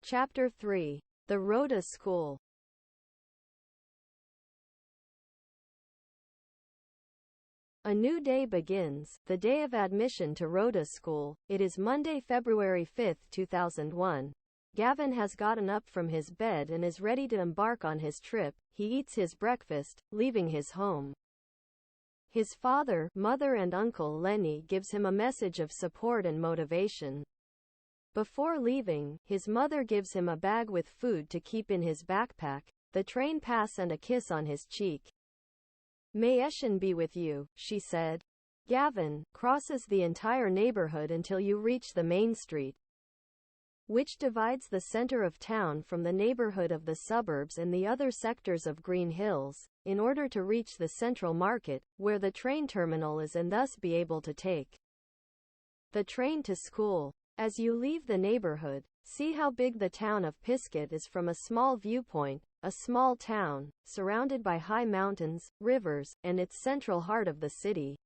Chapter 3. The RODA School. A new day begins, the day of admission to RODA School. It is Monday, February 5, 2001. Gavin has gotten up from his bed and is ready to embark on his trip. He eats his breakfast, leaving his home. His father, mother and uncle Lenny gives him a message of support and motivation. Before leaving, his mother gives him a bag with food to keep in his backpack, the train pass and a kiss on his cheek. "May Eshin be with you," she said. Gavin crosses the entire neighborhood until you reach the main street, which divides the center of town from the neighborhood of the suburbs and the other sectors of Green Hills, in order to reach the central market, where the train terminal is, and thus be able to take the train to school. As you leave the neighborhood, see how big the town of Pizcet is from a small viewpoint, a small town, surrounded by high mountains, rivers, and its central heart of the city.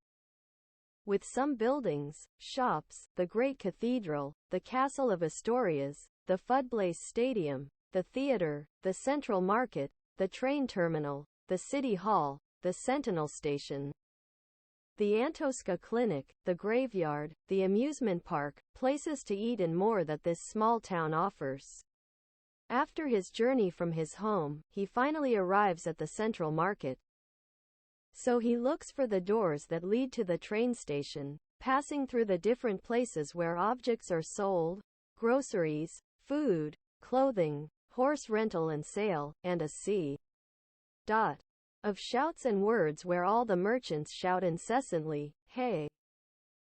With some buildings, shops, the great cathedral, the castle of Astorias, the Fudblaze Stadium, the theater, the central market, the train terminal, the city hall, the Sentinel station, the Antosca Clinic, the graveyard, the amusement park, places to eat and more that this small town offers. After his journey from his home, he finally arrives at the central market. So he looks for the doors that lead to the train station, passing through the different places where objects are sold, groceries, food, clothing, horse rental and sale, and a sea of shouts and words where all the merchants shout incessantly, "Hey,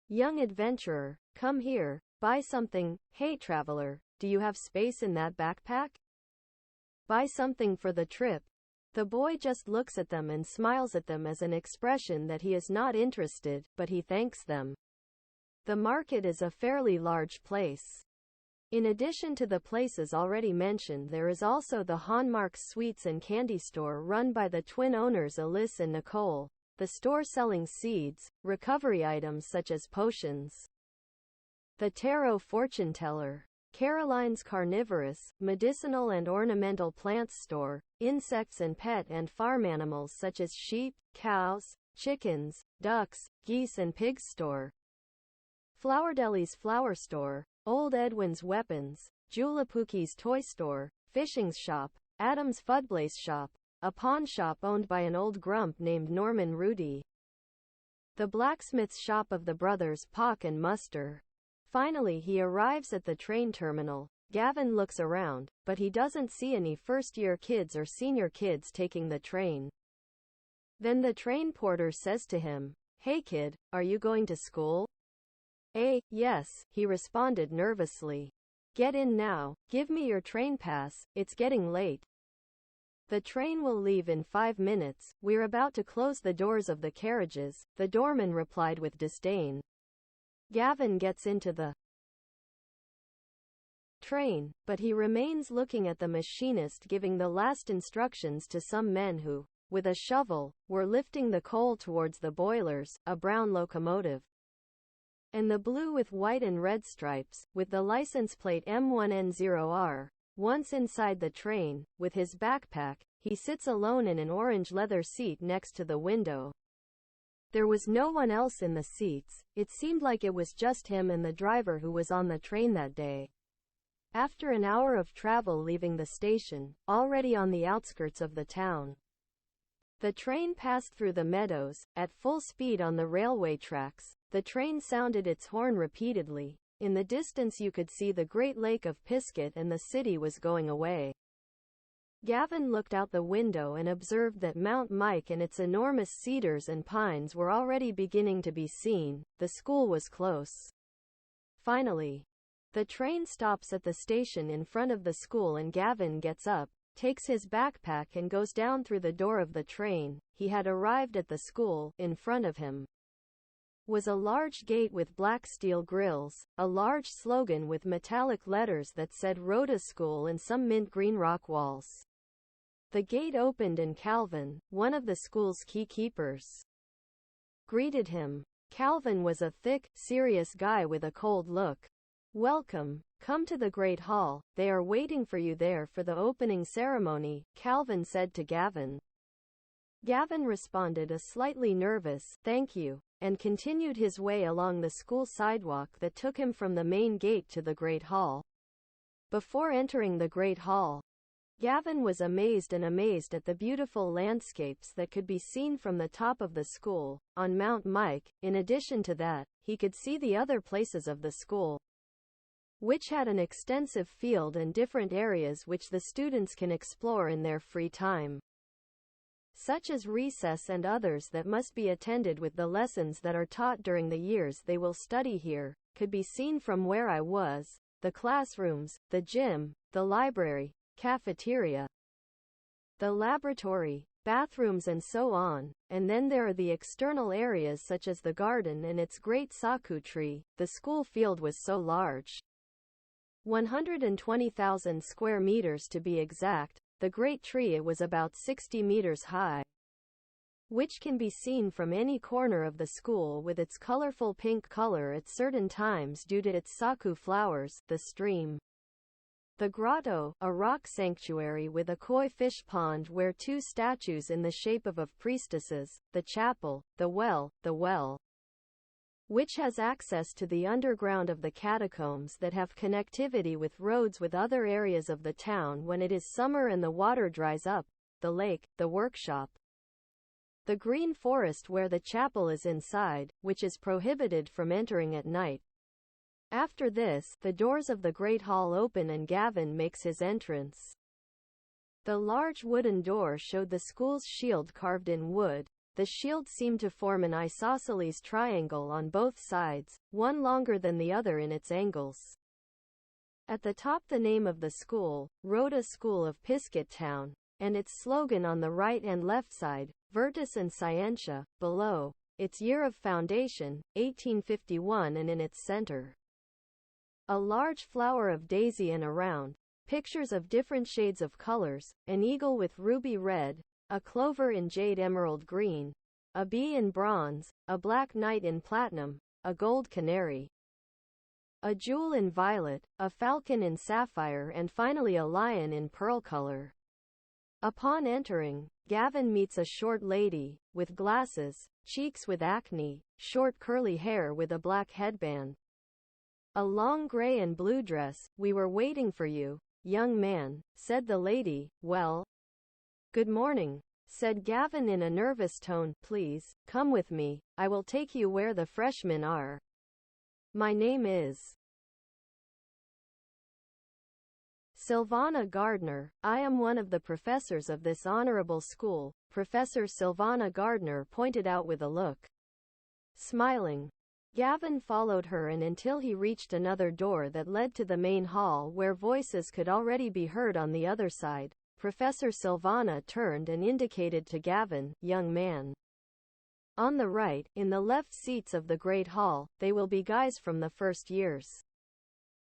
young adventurer, come here, buy something. Hey traveler, do you have space in that backpack? Buy something for the trip." The boy just looks at them and smiles at them as an expression that he is not interested, but he thanks them. The market is a fairly large place. In addition to the places already mentioned, there is also the Hallmark's Sweets and Candy Store run by the twin owners Alice and Nicole, the store selling seeds, recovery items such as potions, the tarot fortune teller, Caroline's carnivorous, medicinal and ornamental plants store, insects and pet and farm animals such as sheep, cows, chickens, ducks, geese and pigs store, Flowerdeli's flower store, Old Edwin's weapons, Julapuki's toy store, fishing shop, Adam's Fudblaze shop, a pawn shop owned by an old grump named Norman Rudy, the blacksmith's shop of the brothers Pock and Muster. Finally he arrives at the train terminal. Gavin looks around, but he doesn't see any first-year kids or senior kids taking the train. Then the train porter says to him, "Hey kid, are you going to school?" Yes, he responded nervously. "Get in now, give me your train pass, it's getting late." "The train will leave in 5 minutes, we're about to close the doors of the carriages," the doorman replied with disdain. Gavin gets into the train, but he remains looking at the machinist giving the last instructions to some men who, with a shovel, were lifting the coal towards the boilers, a brown locomotive, and the blue with white and red stripes, with the license plate M1N0R. Once inside the train, with his backpack, he sits alone in an orange leather seat next to the window. There was no one else in the seats. It seemed like it was just him and the driver who was on the train that day. After an hour of travel leaving the station, already on the outskirts of the town, the train passed through the meadows, at full speed on the railway tracks. The train sounded its horn repeatedly. In the distance you could see the great lake of Pizcet and the city was going away. Gavin looked out the window and observed that Mount Mike and its enormous cedars and pines were already beginning to be seen. The school was close. Finally, the train stops at the station in front of the school and Gavin gets up, takes his backpack and goes down through the door of the train. He had arrived at the school. In front of him was a large gate with black steel grills, a large slogan with metallic letters that said RODA School and some mint green rock walls. The gate opened and Calvin, one of the school's key keepers, greeted him. Calvin was a thick, serious guy with a cold look. Welcome. Come to the Great Hall. They are waiting for you there for the opening ceremony, Calvin said to Gavin. Gavin responded a slightly nervous, "Thank you," and continued his way along the school sidewalk that took him from the main gate to the Great Hall. Before entering the Great Hall, Gavin was amazed at the beautiful landscapes that could be seen from the top of the school, on Mount Mike. In addition to that, he could see the other places of the school, which had an extensive field and different areas which the students can explore in their free time, such as recess and others that must be attended with the lessons that are taught during the years they will study here, could be seen from where I was, the classrooms, the gym, the library, cafeteria, the laboratory, bathrooms and so on, and then there are the external areas such as the garden and its great saku tree. The school field was so large, 120,000 square meters to be exact. The great tree, it was about 60 meters high, which can be seen from any corner of the school with its colorful pink color at certain times due to its saku flowers, the stream, the grotto, a rock sanctuary with a koi fish pond where two statues in the shape of priestesses, the chapel, the well, which has access to the underground of the catacombs that have connectivity with roads with other areas of the town when it is summer and the water dries up, the lake, the workshop, the green forest where the chapel is inside, which is prohibited from entering at night. After this, the doors of the Great Hall open and Gavin makes his entrance. The large wooden door showed the school's shield carved in wood. The shield seemed to form an isosceles triangle on both sides, one longer than the other in its angles. At the top the name of the school, RODA School of Pizcetomen, and its slogan on the right and left side, Virtus and Scientia, below, its year of foundation, 1851, and in its center, a large flower of daisy, and around, pictures of different shades of colors, an eagle with ruby red, a clover in jade emerald green, a bee in bronze, a black knight in platinum, a gold canary, a jewel in violet, a falcon in sapphire, and finally a lion in pearl color. Upon entering, Gavin meets a short lady, with glasses, cheeks with acne, short curly hair with a black headband, a long gray and blue dress. "We were waiting for you, young man," said the lady. "Well, good morning," said Gavin in a nervous tone. "Please, come with me. I will take you where the freshmen are. My name is Silvana Gardner. I am one of the professors of this honorable school," Professor Silvana Gardner pointed out with a look. Smiling, Gavin followed her and until he reached another door that led to the main hall where voices could already be heard on the other side. Professor Silvana turned and indicated to Gavin, "Young man, on the right, in the left seats of the Great Hall, they will be guys from the first years.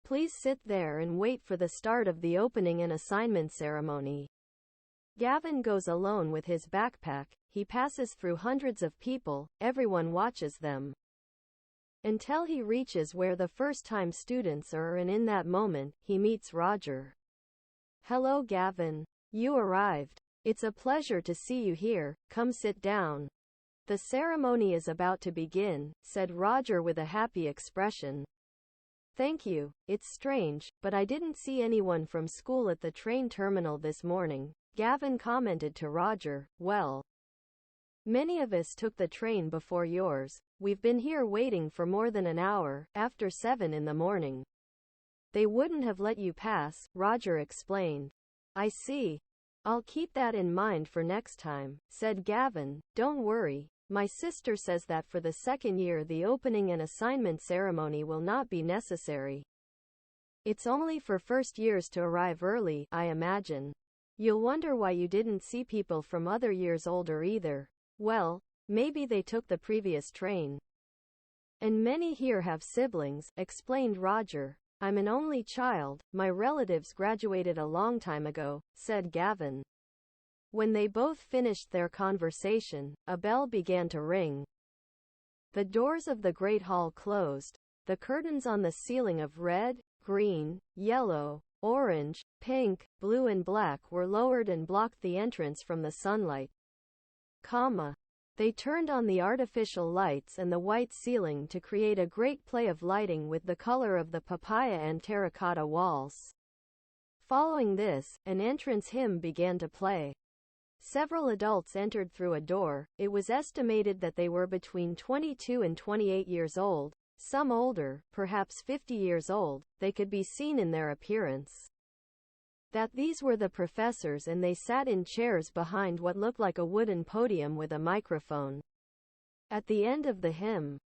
Please sit there and wait for the start of the opening and assignment ceremony." Gavin goes alone with his backpack. He passes through hundreds of people, everyone watches them, until he reaches where the first-time students are, and in that moment, he meets Roger. "Hello Gavin. You arrived. It's a pleasure to see you here. Come sit down. The ceremony is about to begin," said Roger with a happy expression. "Thank you. It's strange, but I didn't see anyone from school at the train terminal this morning," Gavin commented to Roger. "Well, many of us took the train before yours. We've been here waiting for more than an hour, after 7 in the morning. They wouldn't have let you pass," Roger explained. "I see. I'll keep that in mind for next time," said Gavin. "Don't worry. My sister says that for the second year the opening and assignment ceremony will not be necessary. It's only for first years to arrive early, I imagine. You'll wonder why you didn't see people from other years older either. Well, maybe they took the previous train. And many here have siblings," explained Roger. "I'm an only child. My relatives graduated a long time ago," said Gavin. When they both finished their conversation, a bell began to ring. The doors of the Great Hall closed. the curtains on the ceiling of red, green, yellow, orange, pink, blue and black were lowered and blocked the entrance from the sunlight. They turned on the artificial lights and the white ceiling to create a great play of lighting with the color of the papaya and terracotta walls. Following this, an entrance hymn began to play. Several adults entered through a door. It was estimated that they were between 22 and 28 years old, some older, perhaps 50 years old. They could be seen in their appearance that these were the professors, and they sat in chairs behind what looked like a wooden podium with a microphone. At the end of the hymn,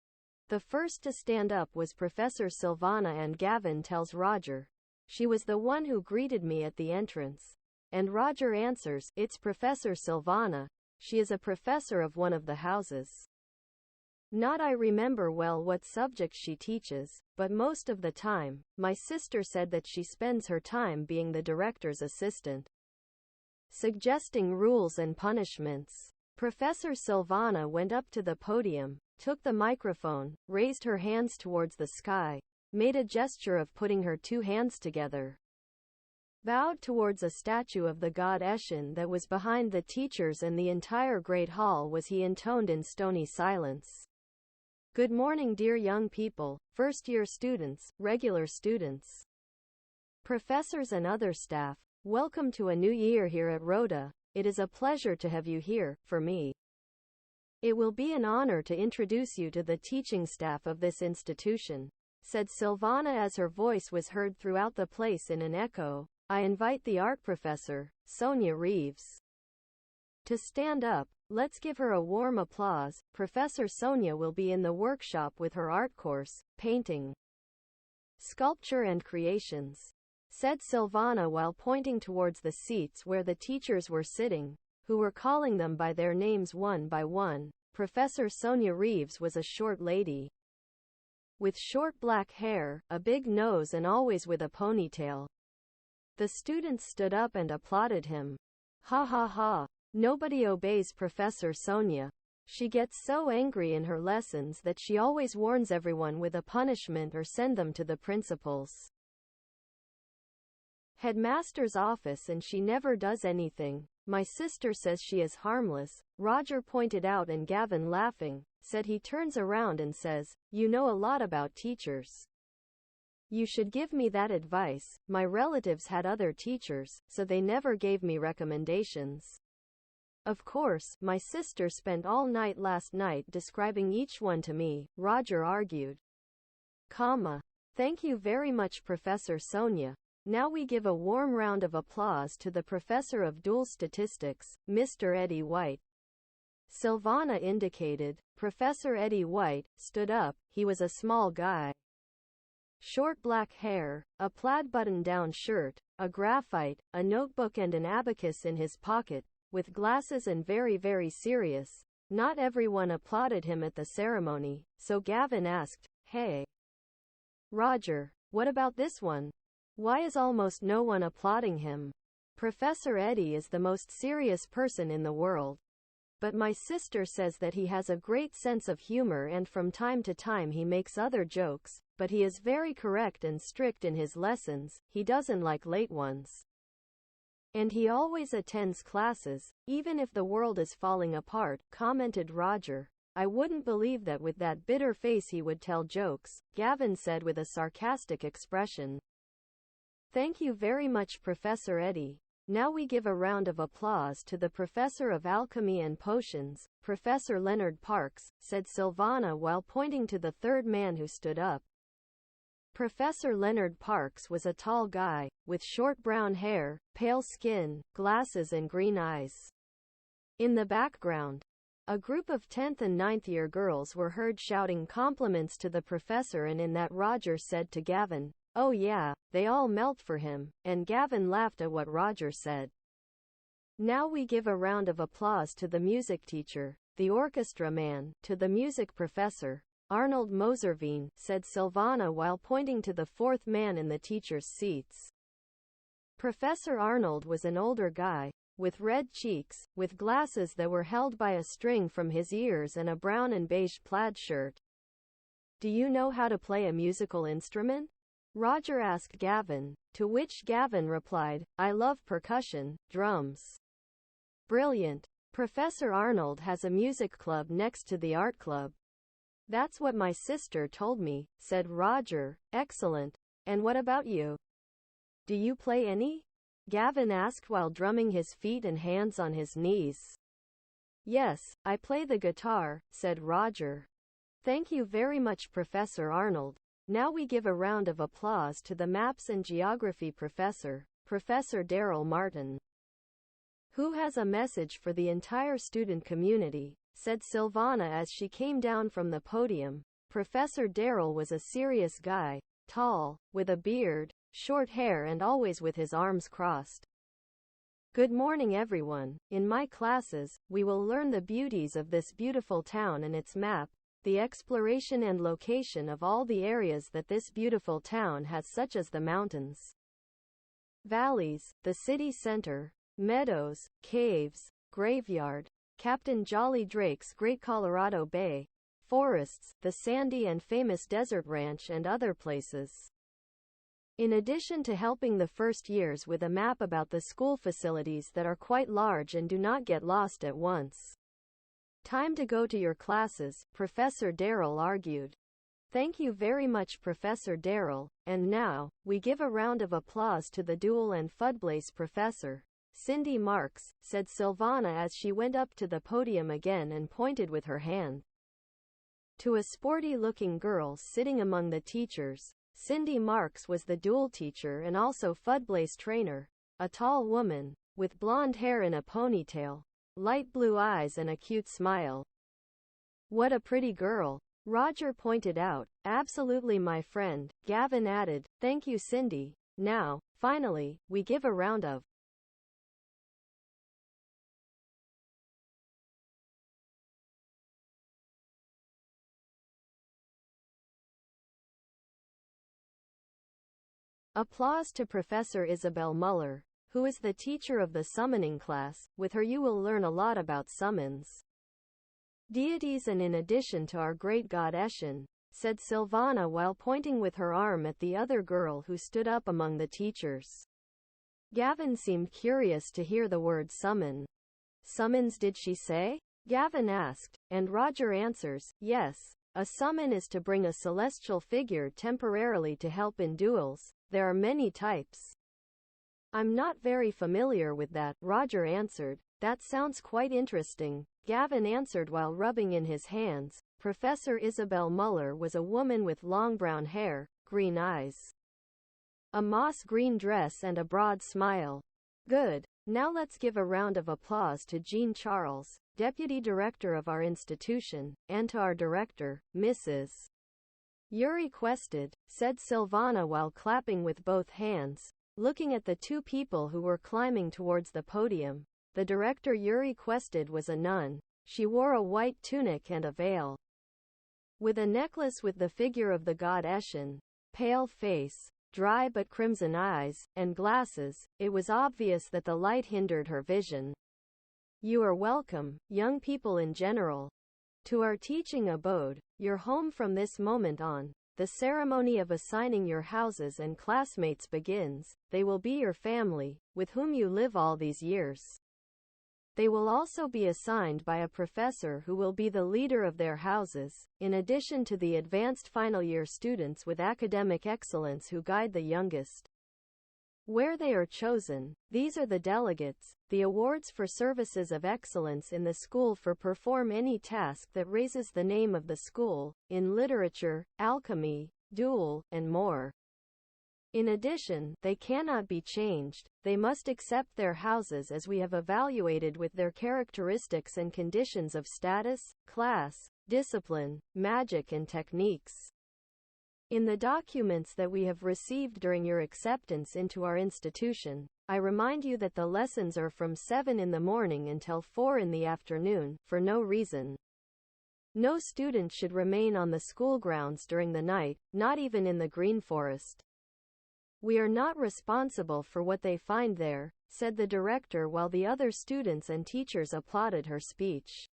the first to stand up was Professor Silvana, and Gavin tells Roger, "She was the one who greeted me at the entrance." And Roger answers, "It's Professor Silvana. She is a professor of one of the houses." Not I remember well what subject she teaches, but most of the time, my sister said that she spends her time being the director's assistant, suggesting rules and punishments. Professor Silvana went up to the podium, took the microphone, raised her hands towards the sky, made a gesture of putting her two hands together, bowed towards a statue of the god Eshin that was behind the teachers and the entire great hall was he intoned in stony silence. "Good morning, dear young people, first-year students, regular students, professors and other staff. Welcome to a new year here at RODA. It is a pleasure to have you here. For me, it will be an honor to introduce you to the teaching staff of this institution," said Silvana as her voice was heard throughout the place in an echo. "I invite the art professor, Sonia Reeves, to stand up. Let's give her a warm applause. Professor Sonia will be in the workshop with her art course, painting, sculpture and creations," said Silvana while pointing towards the seats where the teachers were sitting, who were calling them by their names one by one. Professor Sonia Reeves was a short lady with short black hair, a big nose, and always with a ponytail. The students stood up and applauded him. "Ha ha ha. Nobody obeys Professor Sonia. She gets so angry in her lessons that she always warns everyone with a punishment or send them to the principal's headmaster's office, and she never does anything. My sister says she is harmless," Roger pointed out, and Gavin, laughing, said he turns around and says, "You know a lot about teachers. You should give me that advice. My relatives had other teachers, so they never gave me recommendations." "Of course, my sister spent all night last night describing each one to me," Roger argued. Thank you very much, Professor Sonia. Now we give a warm round of applause to the Professor of Dual Statistics, Mr. Eddie White." Silvana indicated. Professor Eddie White stood up. He was a small guy. Short black hair, a plaid button-down shirt, a graphite, a notebook and an abacus in his pocket, with glasses, and very, very serious. Not everyone applauded him at the ceremony, so Gavin asked, "Hey, Roger, what about this one? Why is almost no one applauding him? Professor Eddie is the most serious person in the world. But my sister says that he has a great sense of humor, and from time to time he makes other jokes, but he is very correct and strict in his lessons. He doesn't like late ones. And he always attends classes, even if the world is falling apart," commented Roger. "I wouldn't believe that with that bitter face he would tell jokes," Gavin said with a sarcastic expression. "Thank you very much, Professor Eddie. Now we give a round of applause to the Professor of Alchemy and Potions, Professor Leonard Parks," said Silvana while pointing to the third man who stood up. Professor Leonard Parks was a tall guy, with short brown hair, pale skin, glasses and green eyes. In the background, a group of 10th and 9th year girls were heard shouting compliments to the professor, and in that Roger said to Gavin, "Oh yeah, they all melt for him," and Gavin laughed at what Roger said. Now we give a round of applause to the music teacher, the orchestra man, to the music professor, Arnold Moservine, said Silvana while pointing to the fourth man in the teacher's seats. Professor Arnold was an older guy, with red cheeks, with glasses that were held by a string from his ears, and a brown and beige plaid shirt. Do you know how to play a musical instrument? Roger asked Gavin, to which Gavin replied, I love percussion, drums. Brilliant. Professor Arnold has a music club next to the art club. That's what my sister told me, said Roger. Excellent. And what about you? Do you play any? Gavin asked while drumming his feet and hands on his knees. Yes, I play the guitar, said Roger. Thank you very much, Professor Arnold. Now we give a round of applause to the Maps and Geography professor, Professor Daryl Martin. Who has a message for the entire student community, said Silvana as she came down from the podium. Professor Daryl was a serious guy, tall, with a beard, short hair and always with his arms crossed. Good morning everyone. In my classes, we will learn the beauties of this beautiful town and its map, the exploration and location of all the areas that this beautiful town has, such as the mountains, valleys, the city center, meadows, caves, graveyard, Captain Jolly Drake's Great Colorado Bay, forests, the sandy and famous desert ranch and other places. In addition to helping the first years with a map about the school facilities that are quite large and do not get lost at once. Time to go to your classes, Professor Daryl argued. Thank you very much, Professor Daryl, and now, we give a round of applause to the Dual and Fudblaze professor, Cindy Marks, said Silvana as she went up to the podium again and pointed with her hand to a sporty-looking girl sitting among the teachers. Cindy Marks was the Dual teacher and also Fudblaze trainer, a tall woman, with blonde hair in a ponytail, light blue eyes and a cute smile. What a pretty girl, Roger pointed out. Absolutely, my friend, Gavin added. Thank you, Cindy. Now, finally, we give a round of applause to Professor Isabel Muller, who is the teacher of the summoning class. With her you will learn a lot about summons, deities, and in addition to our great god Eshin, said Silvana while pointing with her arm at the other girl who stood up among the teachers. Gavin seemed curious to hear the word summon. Summons, did she say? Gavin asked, and Roger answers, yes. A summon is to bring a celestial figure temporarily to help in duels. There are many types. I'm not very familiar with that, Roger answered. That sounds quite interesting, Gavin answered while rubbing in his hands. Professor Isabel Muller was a woman with long brown hair, green eyes, a moss green dress and a broad smile. Good. Now let's give a round of applause to Jean Charles, Deputy Director of our institution, and to our Director, Mrs. Yuri Quested, said Silvana while clapping with both hands, looking at the two people who were climbing towards the podium. The director, Yuri Quested, was a nun. She wore a white tunic and a veil, with a necklace with the figure of the god Eshin, pale face, dry but crimson eyes, and glasses. It was obvious that the light hindered her vision. You are welcome, young people in general, to our teaching abode, your home from this moment on. The ceremony of assigning your houses and classmates begins. They will be your family, with whom you live all these years. They will also be assigned by a professor who will be the leader of their houses, in addition to the advanced final year students with academic excellence who guide the youngest. Where they are chosen, these are the delegates, the awards for services of excellence in the school for perform any task that raises the name of the school, in literature, alchemy, duel, and more. In addition, they cannot be changed. They must accept their houses as we have evaluated with their characteristics and conditions of status, class, discipline, magic and techniques. In the documents that we have received during your acceptance into our institution, I remind you that the lessons are from 7 in the morning until 4 in the afternoon, for no reason. No student should remain on the school grounds during the night, not even in the Green Forest. We are not responsible for what they find there, said the director while the other students and teachers applauded her speech.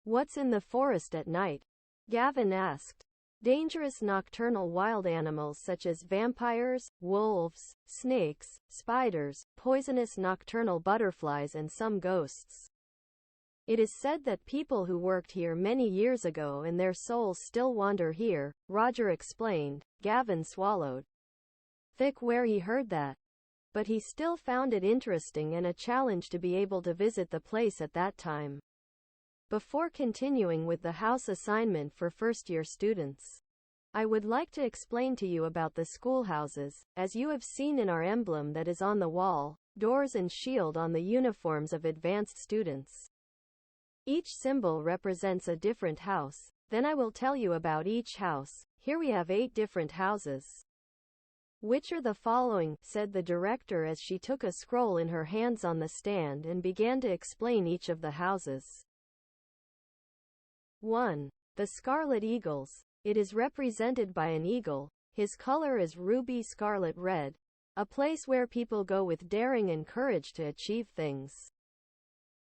What's in the forest at night? Gavin asked. Dangerous nocturnal wild animals such as vampires, wolves, snakes, spiders, poisonous nocturnal butterflies and some ghosts. It is said that people who worked here many years ago and their souls still wander here, Roger explained. Gavin swallowed thick where he heard that, but he still found it interesting and a challenge to be able to visit the place at that time. Before continuing with the house assignment for first-year students, I would like to explain to you about the schoolhouses, as you have seen in our emblem that is on the wall, doors and shield on the uniforms of advanced students. Each symbol represents a different house. Then I will tell you about each house. Here we have 8 different houses. Which are the following, said the director as she took a scroll in her hands on the stand and began to explain each of the houses. 1. The Scarlet Eagles. It is represented by an eagle. His color is ruby scarlet red. A place where people go with daring and courage to achieve things.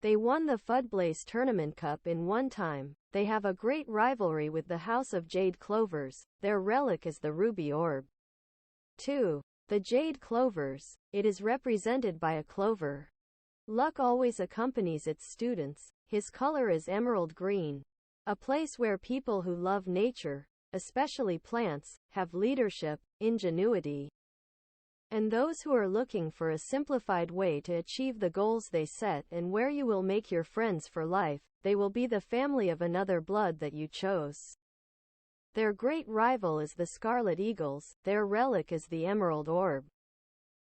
They won the Fudblaze Tournament Cup in one time. They have a great rivalry with the House of Jade Clovers. Their relic is the ruby orb. 2. The Jade Clovers. It is represented by a clover. Luck always accompanies its students. His color is emerald green. A place where people who love nature, especially plants, have leadership, ingenuity, and those who are looking for a simplified way to achieve the goals they set and where you will make your friends for life. They will be the family of another blood that you chose. Their great rival is the Scarlet Eagles. Their relic is the emerald orb.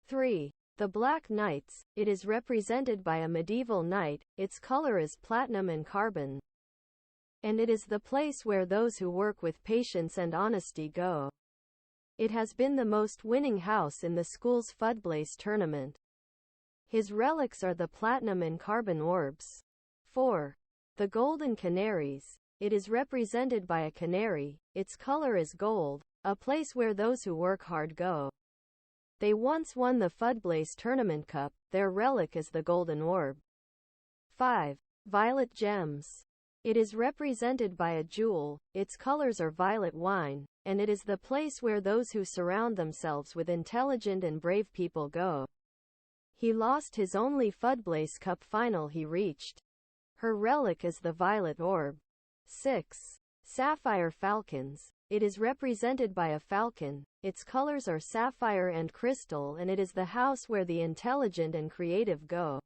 3. The Black Knights. It is represented by a medieval knight. Its color is platinum and carbon. And it is the place where those who work with patience and honesty go. It has been the most winning house in the school's Fudblaze tournament. His relics are the platinum and carbon orbs. 4. The Golden Canaries. It is represented by a canary. Its color is gold, a place where those who work hard go. They once won the Fudblaze Tournament Cup. Their relic is the golden orb. 5. Violet Gems. It is represented by a jewel. Its colors are violet wine, and it is the place where those who surround themselves with intelligent and brave people go. He lost his only Fudblaze Cup final he reached. Her relic is the violet orb. 6. Sapphire Falcons. It is represented by a falcon. Its colors are sapphire and crystal, and it is the house where the intelligent and creative go.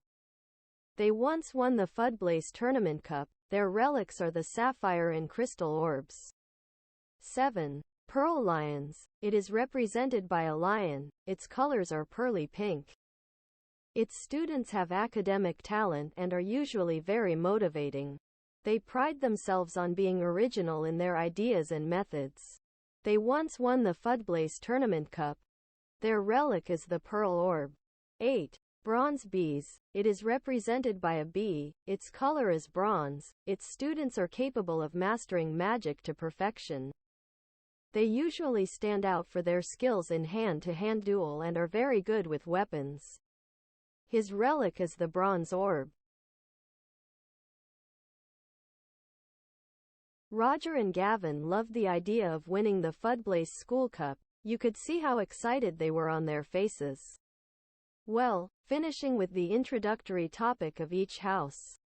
They once won the Fudblaze Tournament Cup. Their relics are the sapphire and crystal orbs. 7. Pearl Lions. It is represented by a lion. Its colors are pearly pink. Its students have academic talent and are usually very motivating. They pride themselves on being original in their ideas and methods. They once won the Fudblaze Tournament Cup. Their relic is the pearl orb. 8. Bronze Bees. It is represented by a bee. Its color is bronze. Its students are capable of mastering magic to perfection. They usually stand out for their skills in hand-to-hand duel and are very good with weapons. His relic is the bronze orb. Roger and Gavin loved the idea of winning the Fudblaze School Cup. You could see how excited they were on their faces. Well, finishing with the introductory topic of each house.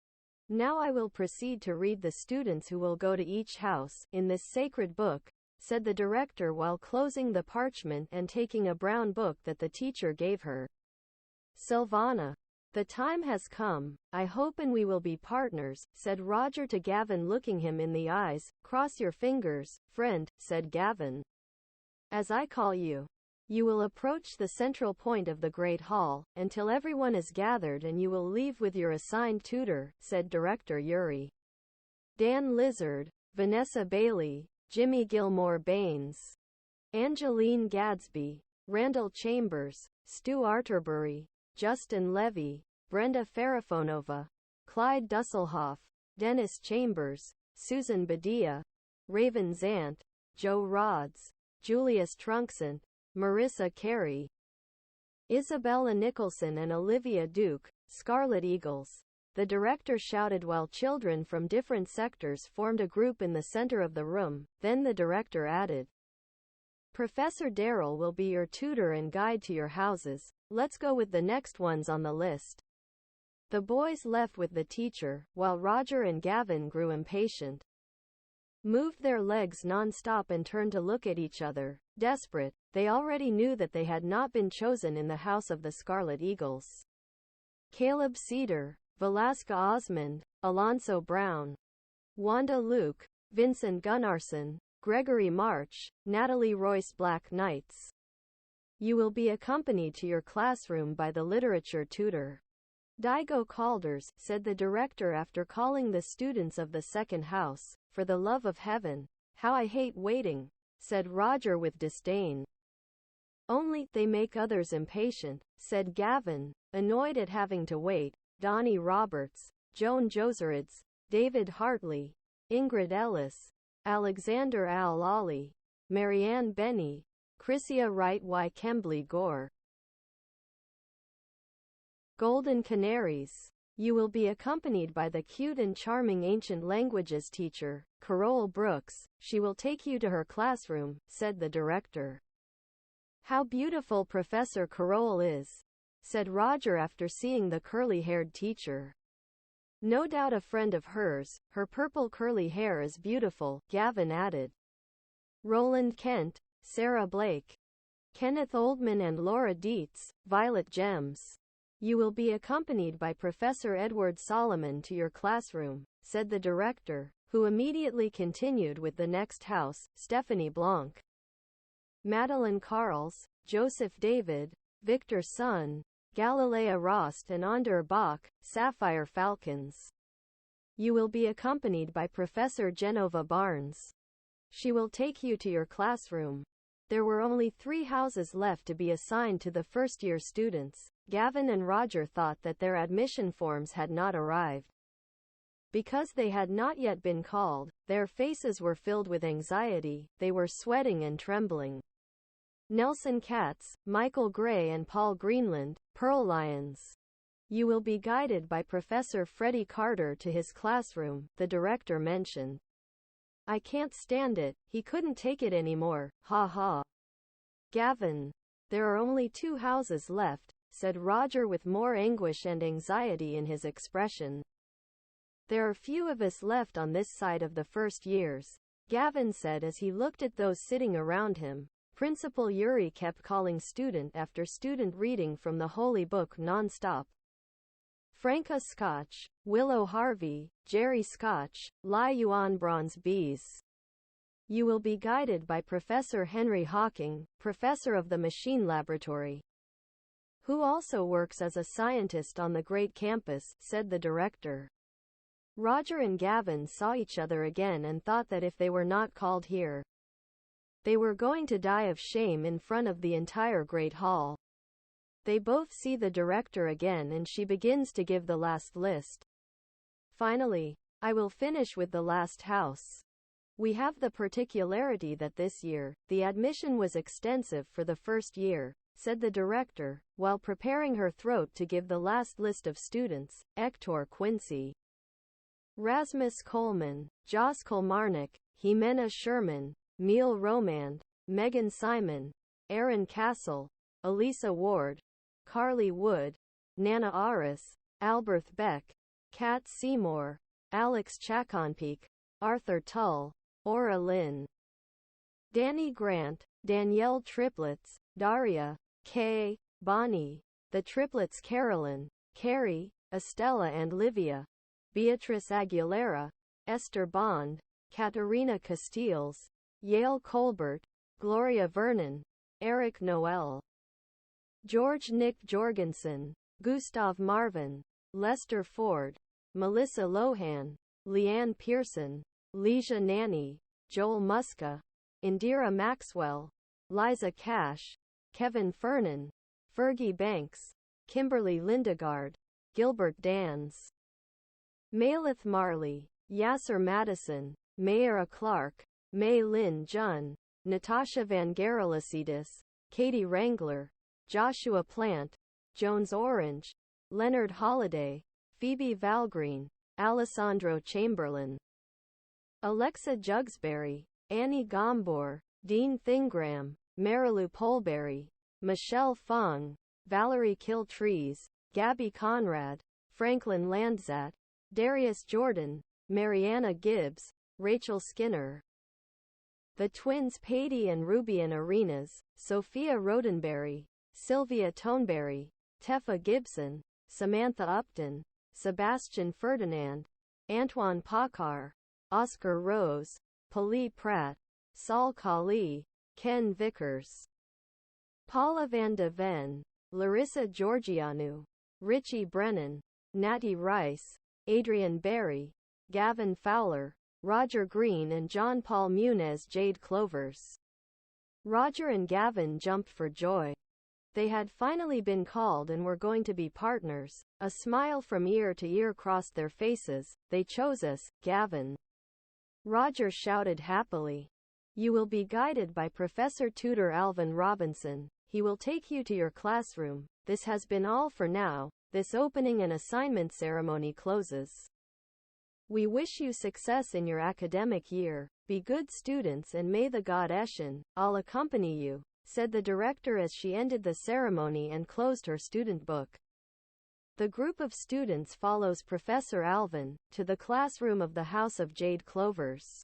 Now I will proceed to read the students who will go to each house, in this sacred book, said the director while closing the parchment and taking a brown book that the teacher gave her. Silvana. The time has come, I hope, and we will be partners, said Roger to Gavin, looking him in the eyes. Cross your fingers, friend, said Gavin. As I call you. You will approach the central point of the Great Hall, until everyone is gathered, and you will leave with your assigned tutor, said Director Yuri. Dan Lizard, Vanessa Bailey, Jimmy Gilmore Baines, Angeline Gadsby, Randall Chambers, Stu Arterbury, Justin Levy, Brenda Farafonova, Clyde Dusselhoff, Dennis Chambers, Susan Badia, Raven Zant, Joe Rods, Julius Trunkson, Marissa Carey, Isabella Nicholson and Olivia Duke, Scarlet Eagles. the director shouted while children from different sectors formed a group in the center of the room. Then the director added, Professor Darrell will be your tutor and guide to your houses. Let's go with the next ones on the list. The boys left with the teacher, while Roger and Gavin grew impatient, moved their legs non-stop and turned to look at each other. Desperate, they already knew that they had not been chosen in the House of the Scarlet Eagles. Caleb Cedar, Velasca Osmond, Alonso Brown, Wanda Luke, Vincent Gunnarsson, Gregory March, Natalie Royce Black Knights. You will be accompanied to your classroom by the literature tutor, Diego Calders, said the director after calling the students of the second house. For the love of heaven, how I hate waiting, said Roger with disdain. Only, they make others impatient, said Gavin, annoyed at having to wait. Donnie Roberts, Joan Joserids, David Hartley, Ingrid Ellis, Alexander Al-Ali, Marianne Benny, Chrissia Wright Y. Kembley Gore. Golden Canaries. You will be accompanied by the cute and charming ancient languages teacher, Carole Brooks. She will take you to her classroom, said the director. How beautiful Professor Carole is, said Roger after seeing the curly-haired teacher. No doubt a friend of hers. Her purple curly hair is beautiful, Gavin added. Roland Kent, Sarah Blake, Kenneth Oldman and Laura Dietz, Violet Gems. You will be accompanied by Professor Edward Solomon to your classroom, said the director, who immediately continued with the next house, Stephanie Blanc, Madeline Carls, Joseph David, Victor Sun, Galilea Rost and Onder Bach, Sapphire Falcons. You will be accompanied by Professor Genova Barnes. She will take you to your classroom. There were only 3 houses left to be assigned to the first-year students. Gavin and Roger thought that their admission forms had not arrived. Because they had not yet been called, their faces were filled with anxiety. They were sweating and trembling. Nelson Katz, Michael Gray and Paul Greenland, Pearl Lyons. You will be guided by Professor Freddie Carter to his classroom, the director mentioned. I can't stand it, he couldn't take it anymore, ha ha. Gavin. There are only 2 houses left, said Roger with more anguish and anxiety in his expression. There are few of us left on this side of the first years, Gavin said as he looked at those sitting around him. Principal Yuri kept calling student after student reading from the Holy Book non-stop. Franca Scotch, Willow Harvey, Jerry Scotch, Lai Yuan Bronze Bees. You will be guided by Professor Henry Hawking, professor of the Machine Laboratory, who also works as a scientist on the Great Campus, said the director. Roger and Gavin saw each other again and thought that if they were not called here, they were going to die of shame in front of the entire Great Hall. They both see the director again and she begins to give the last list. Finally, I will finish with the last house. We have the particularity that this year, the admission was extensive for the first year, said the director, while preparing her throat to give the last list of students. Hector Quincy, Rasmus Coleman, Jos Kilmarnock, Jimena Sherman, Neil Romand, Megan Simon, Aaron Castle, Elisa Ward, Carly Wood, Nana Aris, Alberth Beck, Kat Seymour, Alex Chakonpeak, Arthur Tull, Aura Lynn, Danny Grant, Danielle Triplets, Daria, Kay, Bonnie, the triplets Carolyn, Carrie, Estella and Livia, Beatrice Aguilera, Esther Bond, Katerina Castiles, Yale Colbert, Gloria Vernon, Eric Noel, George Nick Jorgensen, Gustav Marvin, Lester Ford, Melissa Lohan, Leanne Pearson, Leisha Nanny, Joel Muska, Indira Maxwell, Liza Cash, Kevin Fernan, Fergie Banks, Kimberly Lindegard, Gilbert Dans, Malith Marley, Yasser Madison, Mayra Clark, May Lynn Junn, Natasha Van Gerolicidis, Katie Wrangler, Joshua Plant, Jones Orange, Leonard Holliday, Phoebe Valgreen, Alessandro Chamberlain, Alexa Jugsbury, Annie Gombor, Dean Thingram, Marilu Polberry, Michelle Fung, Valerie Kiltrees, Gabby Conrad, Franklin Landzat, Darius Jordan, Mariana Gibbs, Rachel Skinner. The twins Patty and Rubian Arenas, Sophia Rodenberry, Sylvia Toneberry, Teffa Gibson, Samantha Upton, Sebastian Ferdinand, Antoine Pakar, Oscar Rose, Pali Pratt, Saul Kali, Ken Vickers, Paula Van de Ven, Larissa Georgianou, Richie Brennan, Natty Rice, Adrian Berry, Gavin Fowler, Roger Green and John Paul Muniz. Jade Clovers. Roger and Gavin jumped for joy. They had finally been called and were going to be partners. A smile from ear to ear crossed their faces. They chose us, Gavin. Roger shouted happily. You will be guided by Professor Tutor Alvin Robinson. He will take you to your classroom. This has been all for now. This opening and assignment ceremony closes. We wish you success in your academic year. Be good students and may the God Eshin, I'll accompany you, said the director as she ended the ceremony and closed her student book. The group of students follows Professor Alvin to the classroom of the House of Jade Clovers.